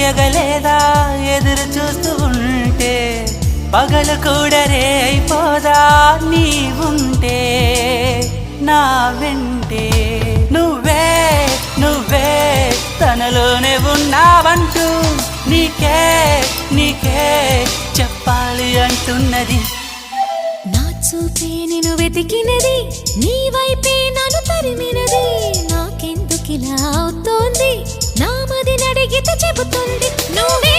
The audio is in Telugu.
మొయ్యగలేదా ఎదురు చూస్తూ ఉంటే పగలు కూడా రే అయిపోదా నీవుంటే నా వెంటే నువ్వే నువ్వే తనలోనే ఉన్నావంటూ నీకే నీకే చెప్పాలి అంటున్నది నా చూపే నిన్ను వెతికినది నీ వైపే నన్ను తరిమినది నాకెందుకిలా అవుతోంది నా మది నడిగితే చెబుతుంది నువ్వే